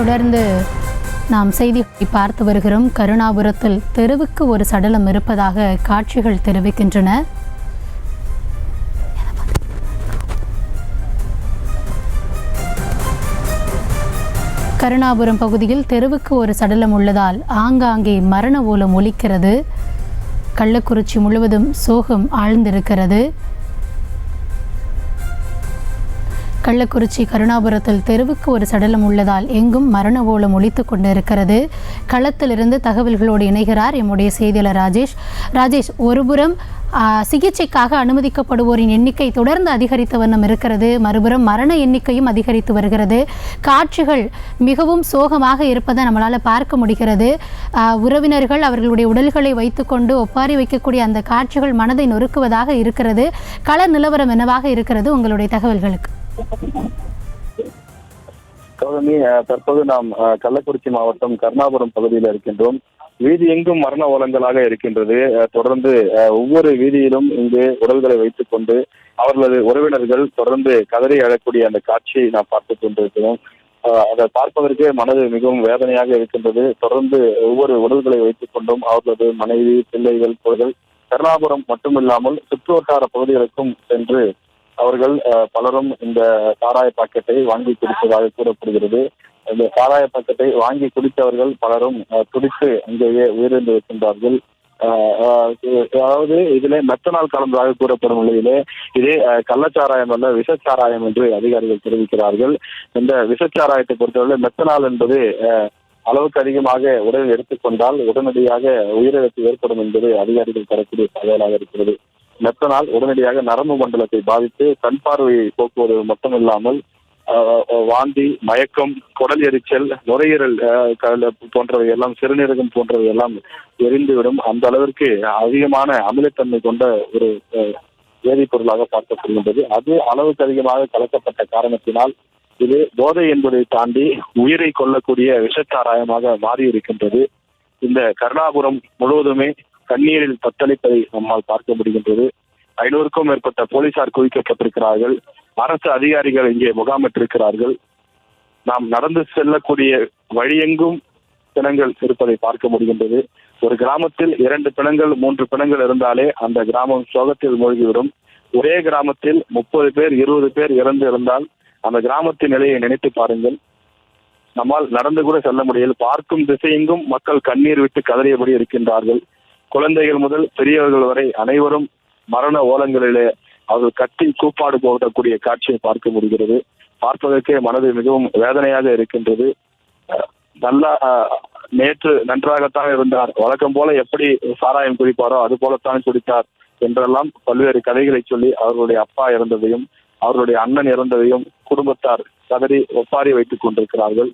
தொடர்ந்து நாம் செய்தி பார்த்து வருகிறோம். கருணாபுரத்தில் தெருவுக்கு ஒரு சடலம் இருப்பதாக காட்சிகள் தெரிவிக்கின்றன. கருணாபுரம் பகுதியில் தெருவுக்கு ஒரு சடலம் உள்ளதால் ஆங்காங்கே மரண ஓலம் ஒலிக்கிறது. கள்ளக்குறிச்சி முழுவதும் சோகம் ஆழ்ந்திருக்கிறது. கள்ளக்குறிச்சி கருணாபுரத்தில் தெருவுக்கு ஒரு சடலம் உள்ளதால் எங்கும் மரண ஓலம் ஒலித்து கொண்டிருக்கிறது. களத்திலிருந்து தகவல்களோடு இணைகிறார் எம்முடைய செய்தியாளர் ராஜேஷ். ஒருபுறம் சிகிச்சைக்காக அனுமதிக்கப்படுவோரின் எண்ணிக்கை தொடர்ந்து அதிகரித்த வண்ணம் இருக்கிறது, மறுபுறம் மரண எண்ணிக்கையும் அதிகரித்து வருகிறது. காட்சிகள் மிகவும் சோகமாக இருப்பதை நம்மளால் பார்க்க முடிகிறது. உறவினர்கள் அவர்களுடைய உடல்களை வைத்துக்கொண்டு ஒப்பாரி வைக்கக்கூடிய அந்த காட்சிகள் மனதை நொறுக்குவதாக இருக்கிறது. கள நிலவரம் என்னவாக இருக்கிறது உங்களுடைய தகவல்களுக்கு? தற்போது நாம் கள்ளக்குறிச்சி மாவட்டம் கருணாபுரம் பகுதியில் இருக்கின்றோம். வீதி எங்கும் மரண ஓலங்களாக இருக்கின்றது. தொடர்ந்து ஒவ்வொரு வீதியிலும் இங்கு உடல்களை வைத்துக் கொண்டு அவர்களது உறவினர்கள் தொடர்ந்து கதறி அழக்கூடிய அந்த காட்சியை நாம் பார்த்துக் கொண்டிருக்கிறோம். அதை பார்ப்பதற்கே மனது மிகவும் வேதனையாக இருக்கின்றது. தொடர்ந்து ஒவ்வொரு உடல்களை வைத்துக் கொண்டும் அவர்களது மனைவி, பிள்ளைகள், குழந்தைகள் கருணாபுரம் மட்டுமில்லாமல் சுற்றுவட்டார பகுதிகளுக்கும் சென்று அவர்கள் பலரும் இந்த சாராய பாக்கெட்டை வாங்கி குடித்ததாக கூறப்படுகிறது. இந்த சாராய பாக்கெட்டை வாங்கி குடித்தவர்கள் பலரும் துடித்து அங்கேயே உயிரிழந்து இருக்கின்றார்கள். அதாவது இதிலே மெத்தனால் கலந்ததாக கூறப்படும் நிலையிலே இதே கள்ளச்சாராயம் அல்ல, விஷச்சாராயம் என்று அதிகாரிகள் தெரிவிக்கிறார்கள். இந்த விஷச்சாராயத்தை பொறுத்தவரை மெத்தனால் என்பது அளவுக்கு அதிகமாக உடலில் எடுத்துக்கொண்டால் உடனடியாக உயிரிழப்பு ஏற்படும் என்பது அதிகாரிகள் தரக்கூடிய தகவலாக இருக்கிறது. மெத்தனால் உடனடியாக நரம்பு மண்டலத்தை பாதித்து கண் பார்வையை போக்குவது மட்டுமில்லாமல் வாந்தி, மயக்கம், குடல் எரிச்சல், நுரையீரல் போன்றவை எல்லாம், சிறுநீரகம் போன்றவை எல்லாம் எரிந்துவிடும். அந்த அளவிற்கு அதிகமான அமிலத்தன்மை கொண்ட ஒரு வேதிப்பொருளாக பார்க்கப்படுகின்றது. அது அளவுக்கு அதிகமாக கலக்கப்பட்ட காரணத்தினால் இது போதை என்பதை தாண்டி உயிரை கொல்லக்கூடிய விஷச்சாராயமாக மாறி இருக்கின்றது. இந்த கருணாபுரம் முழுவதுமே கண்ணீரில் தத்தளிப்பதை நம்மால் பார்க்க முடிகின்றது. 500க்கும் மேற்பட்ட போலீசார் குவிக்கப்பட்டிருக்கிறார்கள். அரசு அதிகாரிகள் இங்கே முகாமிட்டிருக்கிறார்கள். நாம் நடந்து செல்லக்கூடிய வழியெங்கும் பிணங்கள் இருப்பதை பார்க்க முடிகின்றது. ஒரு கிராமத்தில் 2 பிணங்கள் 3 பிணங்கள் இருந்தாலே அந்த கிராமம் சோகத்தில் மூழ்கிவிடும். ஒரே கிராமத்தில் 30 பேர் 20 பேர் இறந்து இருந்தால் அந்த கிராமத்தின் நிலையை நினைத்து பாருங்கள். நம்மால் நடந்து கூட செல்ல முடியல. பார்க்கும் திசையெங்கும் மக்கள் கண்ணீர் விட்டு கதறியபடி இருக்கின்றார்கள். குழந்தைகள் முதல் பெரியவர்கள் வரை அனைவரும் மரண ஓலங்களிலே அவர்கள் கட்டி கூப்பாடு போடக்கூடிய காட்சியை பார்க்க முடிகிறது. பார்ப்பதற்கே மனது மிகவும் வேதனையாக இருக்கின்றது. நேற்று நன்றாகத்தான் இருந்தார், வழக்கம் போல எப்படி சாராயம் குடிப்பாரோ அது போலத்தான் குடித்தார் என்றெல்லாம் பல்வேறு கதைகளை சொல்லி அவர்களுடைய அப்பா இறந்ததையும் அவர்களுடைய அண்ணன் இறந்ததையும் குடும்பத்தார் கதறி ஒப்பாரி வைத்துக் கொண்டிருக்கிறார்கள்.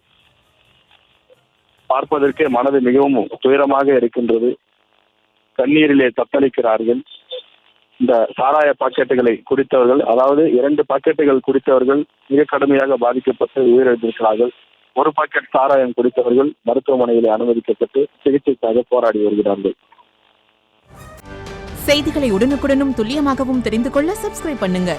பார்ப்பதற்கே மனது மிகவும் துயரமாக இருக்கின்றது. கண்ணீரிலே தத்தளிக்கிறார்கள். இந்த சாராய பாக்கெட்டுகளை குடித்தவர்கள், அதாவது 2 பாக்கெட்டுகள் குடித்தவர்கள் மிக கடுமையாக பாதிக்கப்பட்டு உயிரிழந்திருக்கிறார்கள். 1 பாக்கெட் சாராயம் குடித்தவர்கள் மருத்துவமனையில் அனுமதிக்கப்பட்டு சிகிச்சைக்காக போராடி வருகிறார்கள். செய்திகளை உடனுக்குடனும் துல்லியமாகவும் தெரிந்து கொள்ள சப்ஸ்கிரைப் பண்ணுங்க.